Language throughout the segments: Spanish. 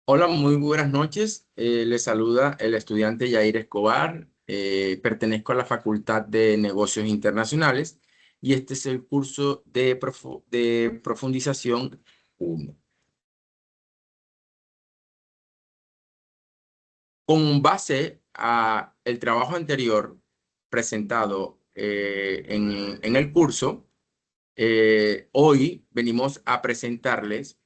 Hola, muy buenas noches. Les saluda el estudiante Yair Escobar. Pertenezco a la Facultad de Negocios Internacionales y este es el curso de profundización 1. Con base a el trabajo anterior presentado en el curso, hoy venimos a presentarles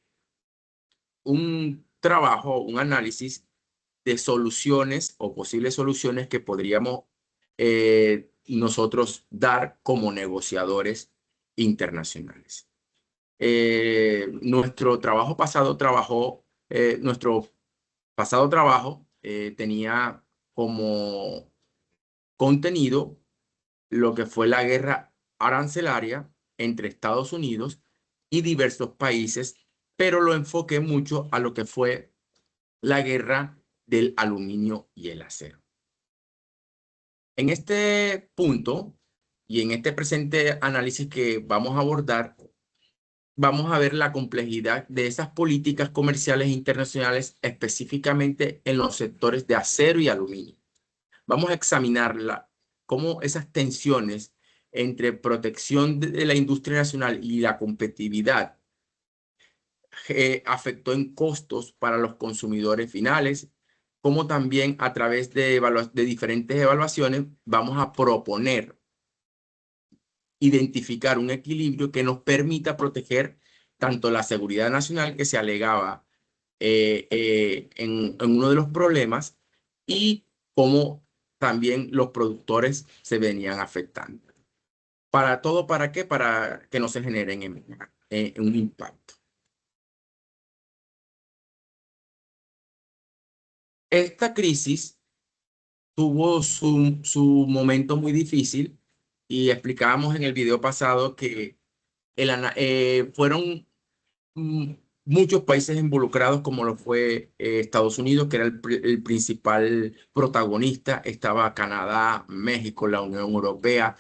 un trabajo, un análisis de soluciones o posibles soluciones que podríamos nosotros dar como negociadores internacionales. Nuestro pasado trabajo tenía como contenido lo que fue la guerra arancelaria entre Estados Unidos y diversos países, pero lo enfoqué mucho a lo que fue la guerra del aluminio y el acero. En este punto y en este presente análisis que vamos a abordar, vamos a ver la complejidad de esas políticas comerciales internacionales, específicamente en los sectores de acero y aluminio. Vamos a examinar cómo esas tensiones entre protección de la industria nacional y la competitividad afectó en costos para los consumidores finales, como también a través de diferentes evaluaciones vamos a proponer identificar un equilibrio que nos permita proteger tanto la seguridad nacional que se alegaba en uno de los problemas y cómo también los productores se venían afectando. Para todo, ¿para qué? Para que no se generen un impacto. Esta crisis tuvo su momento muy difícil y explicábamos en el video pasado que fueron mm, muchos países involucrados, como lo fue Estados Unidos, que era el principal protagonista. Estaba Canadá, México, la Unión Europea,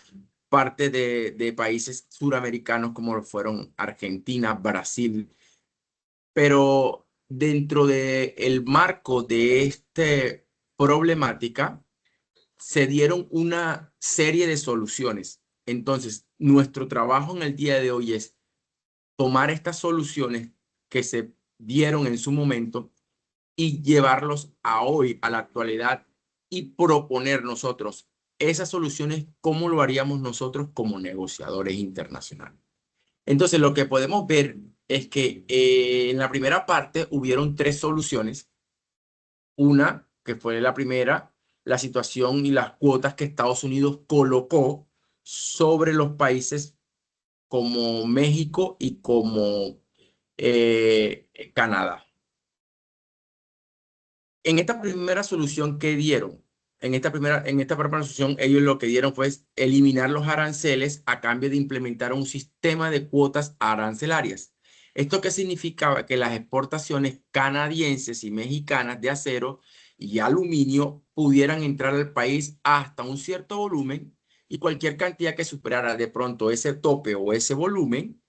parte de países suramericanos como lo fueron Argentina, Brasil. Pero dentro del marco de esta problemática, se dieron una serie de soluciones. Entonces, nuestro trabajo en el día de hoy es tomar estas soluciones que se dieron en su momento y llevarlos a hoy, a la actualidad, y proponer nosotros esas soluciones, cómo lo haríamos nosotros como negociadores internacionales. Entonces, lo que podemos ver es que en la primera parte hubieron tres soluciones. Una, que fue la primera, la situación y las cuotas que Estados Unidos colocó sobre los países como México y como Canadá. En esta primera solución que dieron, en esta primera solución, ellos lo que dieron fue eliminar los aranceles a cambio de implementar un sistema de cuotas arancelarias. ¿Esto qué significaba? Que las exportaciones canadienses y mexicanas de acero y aluminio pudieran entrar al país hasta un cierto volumen y cualquier cantidad que superara de pronto ese tope o ese volumen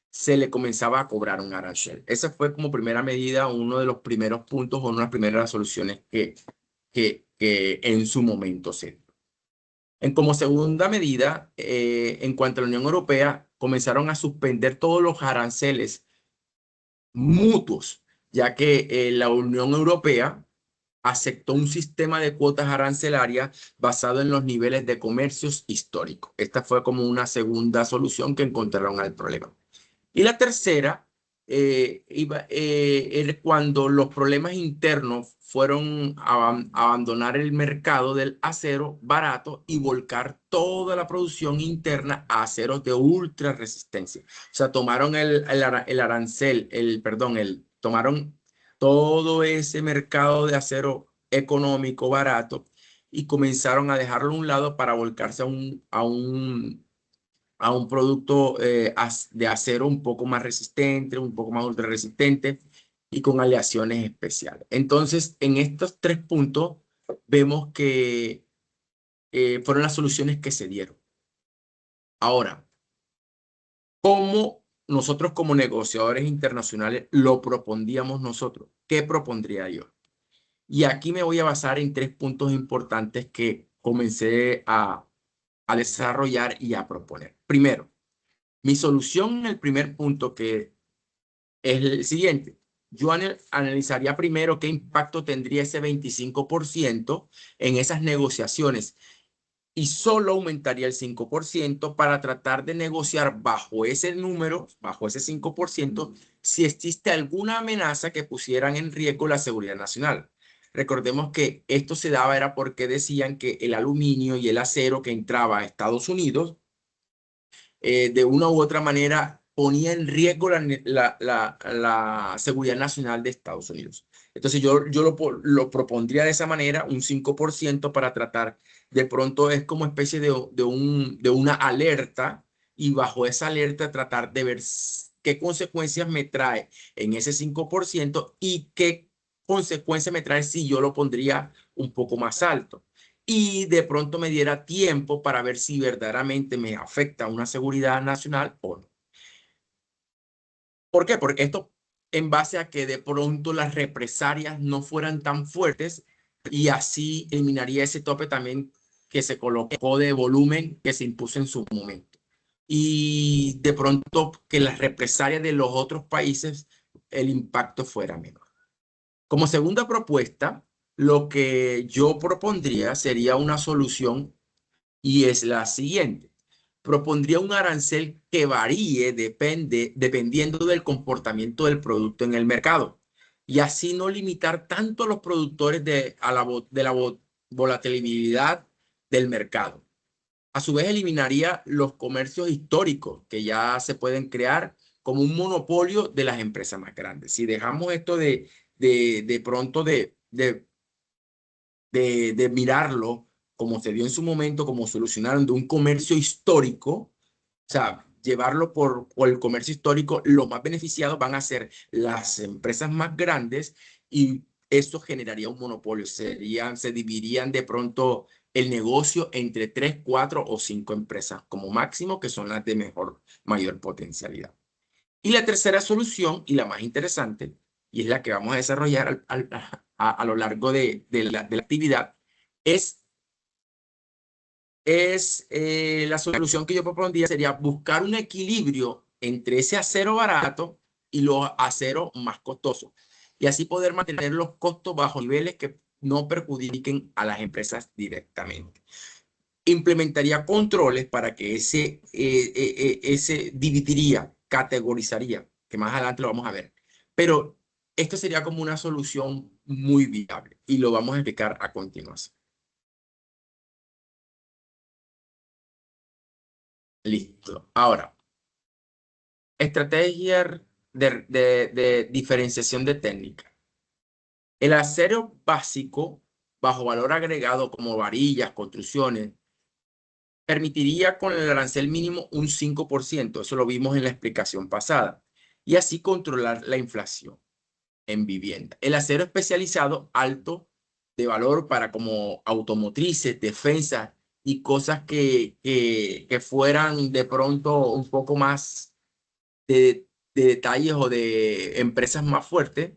se le comenzaba a cobrar un arancel. Esa fue como primera medida, uno de los primeros puntos o una de las primeras soluciones que en su momento se dio. Como segunda medida, en cuanto a la Unión Europea, comenzaron a suspender todos los aranceles mutuos, ya que la Unión Europea aceptó un sistema de cuotas arancelarias basado en los niveles de comercios históricos. Esta fue como una segunda solución que encontraron al problema. Y la tercera era cuando los problemas internos fueron a abandonar el mercado del acero barato y volcar toda la producción interna a aceros de ultra resistencia. O sea, tomaron el arancel, tomaron todo ese mercado de acero económico barato y comenzaron a dejarlo a un lado para volcarse a un producto de acero un poco más resistente, un poco más ultra resistente y con aleaciones especiales. Entonces, en estos tres puntos vemos que fueron las soluciones que se dieron. Ahora, ¿cómo nosotros como negociadores internacionales lo propondríamos nosotros. ¿Qué propondría yo? Y aquí me voy a basar en tres puntos importantes que comencé a desarrollar y a proponer. Primero, mi solución en el primer punto, que es el siguiente. Yo analizaría primero qué impacto tendría ese 25% en esas negociaciones y solo aumentaría el 5% para tratar de negociar bajo ese número, bajo ese 5%, si existe alguna amenaza que pusieran en riesgo la seguridad nacional. Recordemos que esto se daba era porque decían que el aluminio y el acero que entraba a Estados Unidos de una u otra manera ponía en riesgo la seguridad nacional de Estados Unidos. Entonces yo lo propondría de esa manera, un 5% para tratar, de pronto es como especie de una alerta y bajo esa alerta tratar de ver qué consecuencias me trae en ese 5% y qué consecuencias me trae si yo lo pondría un poco más alto y de pronto me diera tiempo para ver si verdaderamente me afecta una seguridad nacional o no. ¿Por qué? Porque esto en base a que de pronto las represalias no fueran tan fuertes y así eliminaría ese tope también que se colocó de volumen que se impuso en su momento. Y de pronto que las represalias de los otros países, el impacto fuera menor. Como segunda propuesta, lo que yo propondría sería una solución y es la siguiente. Propondría un arancel que varíe dependiendo del comportamiento del producto en el mercado y así no limitar tanto a los productores de la volatilidad del mercado. A su vez, eliminaría los comercios históricos que ya se pueden crear como un monopolio de las empresas más grandes. Si dejamos esto de pronto de mirarlo como se dio en su momento, como solucionaron de un comercio histórico, o sea, llevarlo por el comercio histórico, los más beneficiados van a ser las empresas más grandes y eso generaría un monopolio. Se dividirían de pronto el negocio entre 3, 4 o 5 empresas como máximo, que son las de mayor potencialidad. Y la tercera solución, y la más interesante, y es la que vamos a desarrollar a lo largo de la actividad, es, la solución que yo propondría sería buscar un equilibrio entre ese acero barato y los aceros más costosos. Y así poder mantener los costos bajo niveles que no perjudiquen a las empresas directamente. Implementaría controles para que ese dividiría, categorizaría, que más adelante lo vamos a ver. Pero esto sería como una solución muy viable y lo vamos a explicar a continuación. Listo. Ahora, estrategia de diferenciación de técnica. El acero básico, bajo valor agregado como varillas, construcciones, permitiría con el arancel mínimo un 5%. Eso lo vimos en la explicación pasada. Y así controlar la inflación en vivienda. El acero especializado alto de valor para como automotrices, defensa y cosas que fueran de pronto un poco más de detalles o de empresas más fuertes,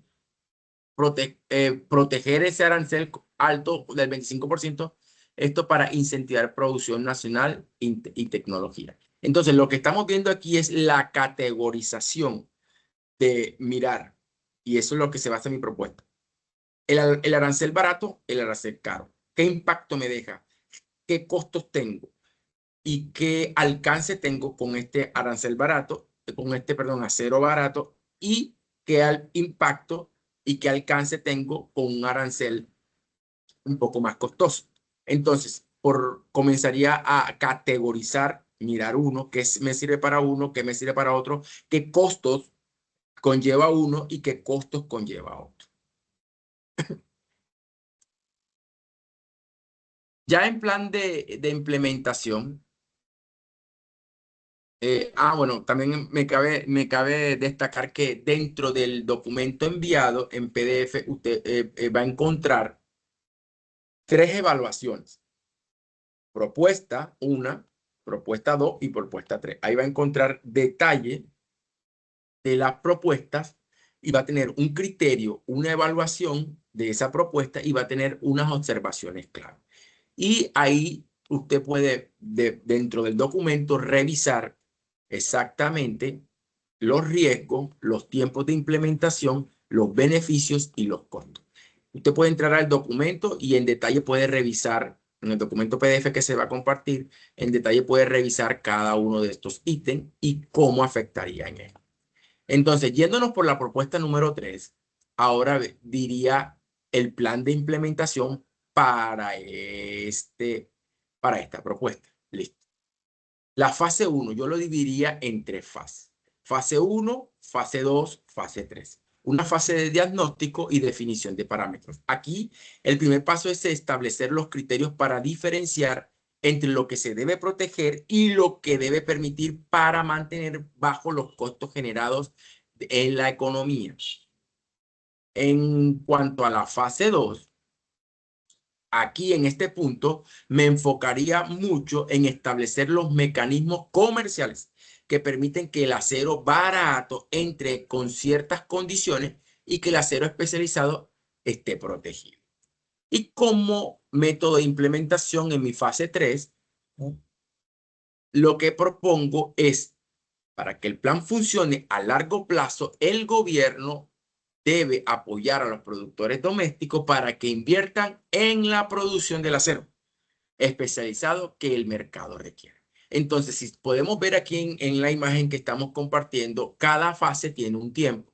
proteger ese arancel alto del 25%, esto para incentivar producción nacional y tecnología. Entonces, lo que estamos viendo aquí es la categorización de mirar, y eso es lo que se basa en mi propuesta. El arancel barato, el arancel caro. ¿Qué impacto me deja? ¿Qué costos tengo? ¿Y qué alcance tengo con este arancel barato, con este, perdón, acero barato? ¿Y qué impacto y qué alcance tengo con un arancel un poco más costoso? Entonces, comenzaría a categorizar, mirar uno, qué me sirve para uno, qué me sirve para otro, qué costos conlleva uno y qué costos conlleva otro. Ya en plan de implementación, bueno, también me cabe destacar que dentro del documento enviado en PDF, usted va a encontrar tres evaluaciones. Propuesta 1, propuesta 2 y propuesta 3. Ahí va a encontrar detalle de las propuestas y va a tener un criterio, una evaluación de esa propuesta y va a tener unas observaciones clave. Y ahí usted puede, dentro del documento, revisar exactamente los riesgos, los tiempos de implementación, los beneficios y los costos. Usted puede entrar al documento y en detalle puede revisar, en el documento PDF que se va a compartir, en detalle puede revisar cada uno de estos ítems y cómo afectaría en él. Entonces, yéndonos por la propuesta número 3, ahora diría el plan de implementación para esta propuesta. Listo. La fase 1, yo lo dividiría en 3 fases. Fase 1, fase 2, fase 3. Una fase de diagnóstico y definición de parámetros. Aquí, el primer paso es establecer los criterios para diferenciar entre lo que se debe proteger y lo que debe permitir para mantener bajo los costos generados en la economía. En cuanto a la fase 2, aquí en este punto me enfocaría mucho en establecer los mecanismos comerciales que permiten que el acero barato entre con ciertas condiciones y que el acero especializado esté protegido. Y como método de implementación en mi fase 3, lo que propongo es, para que el plan funcione a largo plazo, el gobierno debe apoyar a los productores domésticos para que inviertan en la producción del acero especializado que el mercado requiere. Entonces, si podemos ver aquí en la imagen que estamos compartiendo, cada fase tiene un tiempo.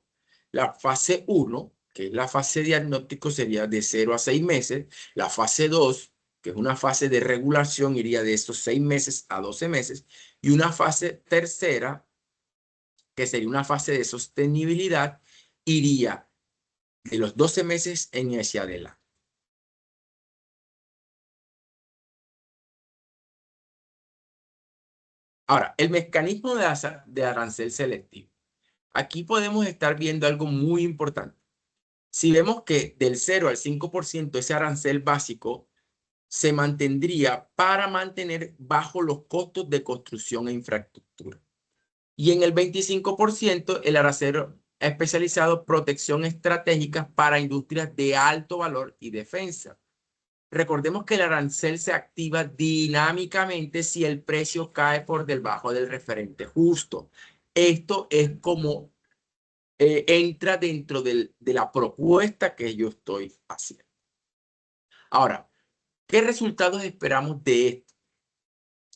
La fase 1, que es la fase diagnóstico, sería de 0 a 6 meses. La fase 2, que es una fase de regulación, iría de esos 6 meses a 12 meses. Y una fase tercera, que sería una fase de sostenibilidad, iría de los 12 meses en hacia adelante. Ahora, el mecanismo de arancel selectivo. Aquí podemos estar viendo algo muy importante. Si vemos que del 0 al 5% ese arancel básico se mantendría para mantener bajo los costos de construcción e infraestructura. Y en el 25% el arancel especializado protección estratégica para industrias de alto valor y defensa. Recordemos que el arancel se activa dinámicamente si el precio cae por debajo del referente justo. Esto es como entra dentro de la propuesta que yo estoy haciendo. Ahora, ¿qué resultados esperamos de esto?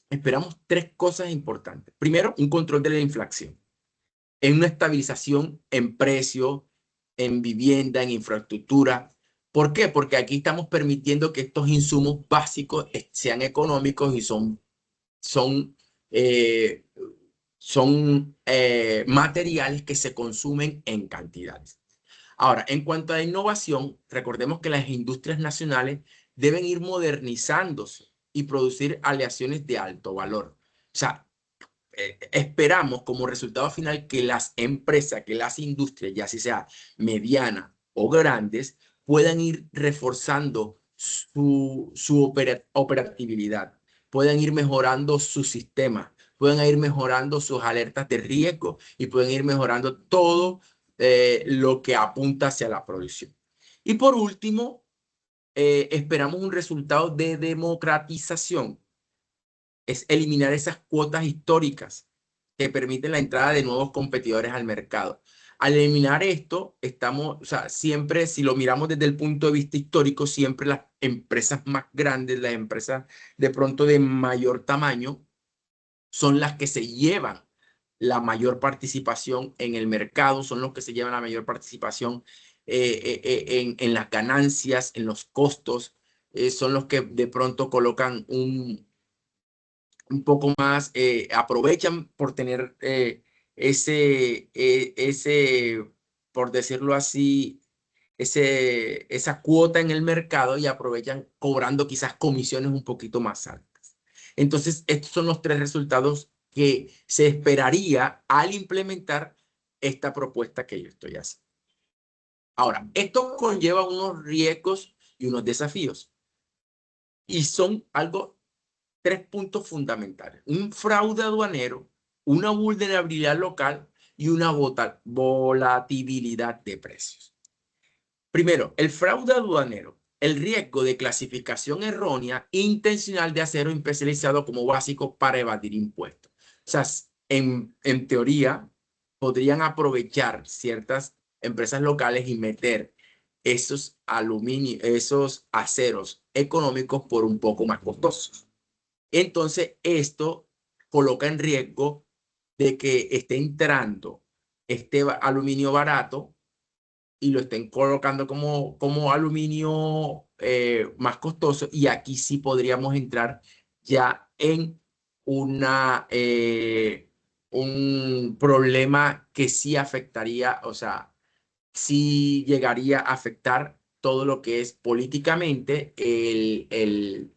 Esperamos 3 cosas importantes. Primero, un control de la inflación, en una estabilización en precio, en vivienda, en infraestructura. ¿Por qué? Porque aquí estamos permitiendo que estos insumos básicos sean económicos y son, eh, son materiales que se consumen en cantidades. Ahora, en cuanto a la innovación, recordemos que las industrias nacionales deben ir modernizándose y producir aleaciones de alto valor. O sea, esperamos como resultado final que las empresas, que las industrias, ya sea medianas o grandes, puedan ir reforzando su operatividad, puedan ir mejorando su sistema, pueden ir mejorando sus alertas de riesgo y pueden ir mejorando todo lo que apunta hacia la producción. Y por último, esperamos un resultado de democratización, es eliminar esas cuotas históricas que permiten la entrada de nuevos competidores al mercado. Al eliminar esto, estamos, o sea, siempre, si lo miramos desde el punto de vista histórico, siempre las empresas más grandes, las empresas de pronto de mayor tamaño, son las que se llevan la mayor participación en el mercado, son los que se llevan la mayor participación en las ganancias, en los costos, son los que de pronto colocan un poco más, aprovechan por tener ese, por decirlo así, esa cuota en el mercado y aprovechan cobrando quizás comisiones un poquito más altas. Entonces, estos son los 3 resultados que se esperaría al implementar esta propuesta que yo estoy haciendo. Ahora, esto conlleva unos riesgos y unos desafíos y son algo 3 puntos fundamentales. Un fraude aduanero, una vulnerabilidad local y una volatilidad de precios. Primero, el fraude aduanero, el riesgo de clasificación errónea intencional de acero especializado como básico para evadir impuestos. O sea, en teoría, podrían aprovechar ciertas empresas locales y meter esos esos aceros económicos por un poco más costosos. Entonces, esto coloca en riesgo de que esté entrando este aluminio barato y lo estén colocando como aluminio más costoso. Y aquí sí podríamos entrar ya en un problema que sí afectaría, o sea, sí llegaría a afectar todo lo que es políticamente el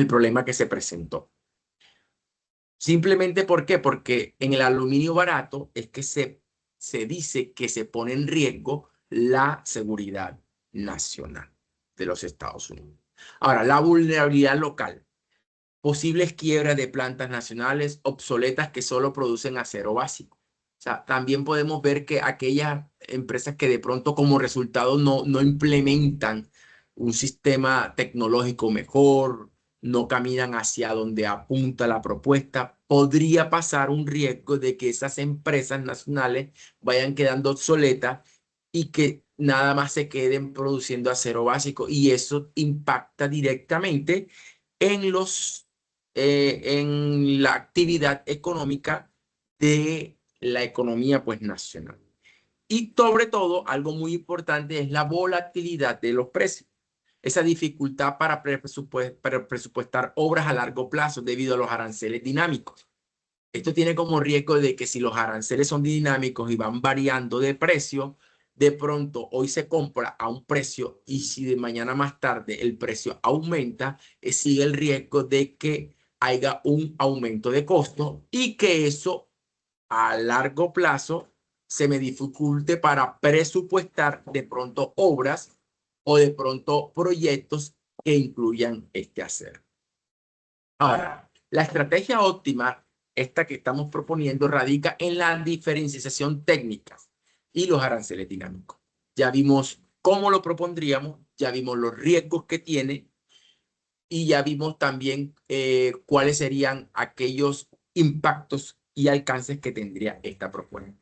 problema que se presentó. Simplemente, ¿por qué? Porque en el aluminio barato es que se dice que se pone en riesgo la seguridad nacional de los Estados Unidos. Ahora, la vulnerabilidad local. Posibles quiebras de plantas nacionales obsoletas que solo producen acero básico. O sea, también podemos ver que aquellas empresas que de pronto como resultado no implementan un sistema tecnológico mejor, no caminan hacia donde apunta la propuesta, podría pasar un riesgo de que esas empresas nacionales vayan quedando obsoletas y que nada más se queden produciendo acero básico, y eso impacta directamente en en la actividad económica de la economía pues nacional. Y sobre todo, algo muy importante es la volatilidad de los precios. Esa dificultad para presupuestar obras a largo plazo debido a los aranceles dinámicos. Esto tiene como riesgo de que si los aranceles son dinámicos y van variando de precio, de pronto hoy se compra a un precio y si de mañana más tarde el precio aumenta, sigue el riesgo de que haya un aumento de costo y que eso a largo plazo se me dificulte para presupuestar de pronto obras o de pronto proyectos que incluyan este acero. Ahora, la estrategia óptima, esta que estamos proponiendo, radica en la diferenciación técnica y los aranceles dinámicos. Ya vimos cómo lo propondríamos, ya vimos los riesgos que tiene y ya vimos también cuáles serían aquellos impactos y alcances que tendría esta propuesta.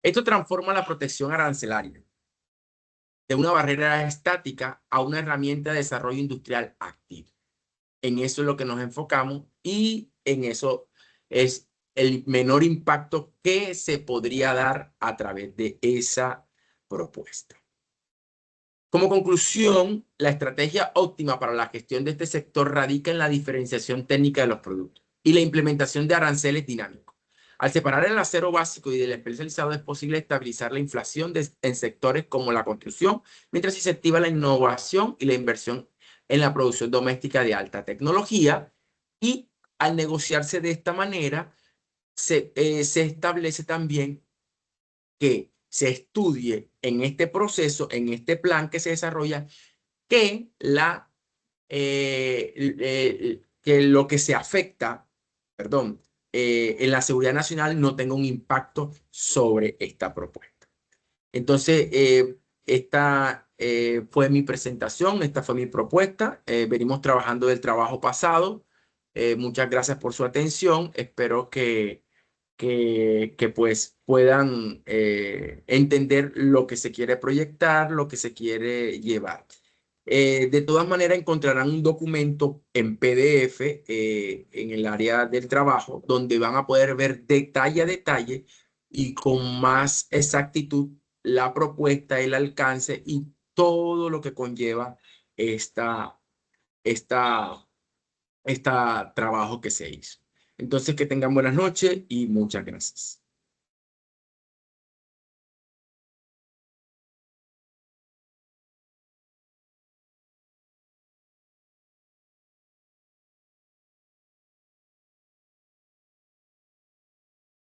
Esto transforma la protección arancelaria de una barrera estática a una herramienta de desarrollo industrial activo. En eso es lo que nos enfocamos y en eso es el menor impacto que se podría dar a través de esa propuesta. Como conclusión, la estrategia óptima para la gestión de este sector radica en la diferenciación técnica de los productos y la implementación de aranceles dinámicos. Al separar el acero básico y del especializado es posible estabilizar la inflación en sectores como la construcción, mientras se incentiva la innovación y la inversión en la producción doméstica de alta tecnología. Y al negociarse de esta manera, se establece también que se estudie en este proceso, en este plan que se desarrolla, que, que lo que se afecta, perdón, en la seguridad nacional no tenga un impacto sobre esta propuesta. Entonces, esta fue mi presentación, esta fue mi propuesta. Venimos trabajando del trabajo pasado. Muchas gracias por su atención. Espero que pues puedan entender lo que se quiere proyectar, lo que se quiere llevar. De todas maneras, encontrarán un documento en PDF en el área del trabajo donde van a poder ver detalle a detalle y con más exactitud la propuesta, el alcance y todo lo que conlleva esta, esta este trabajo que se hizo. Entonces, que tengan buenas noches y muchas gracias.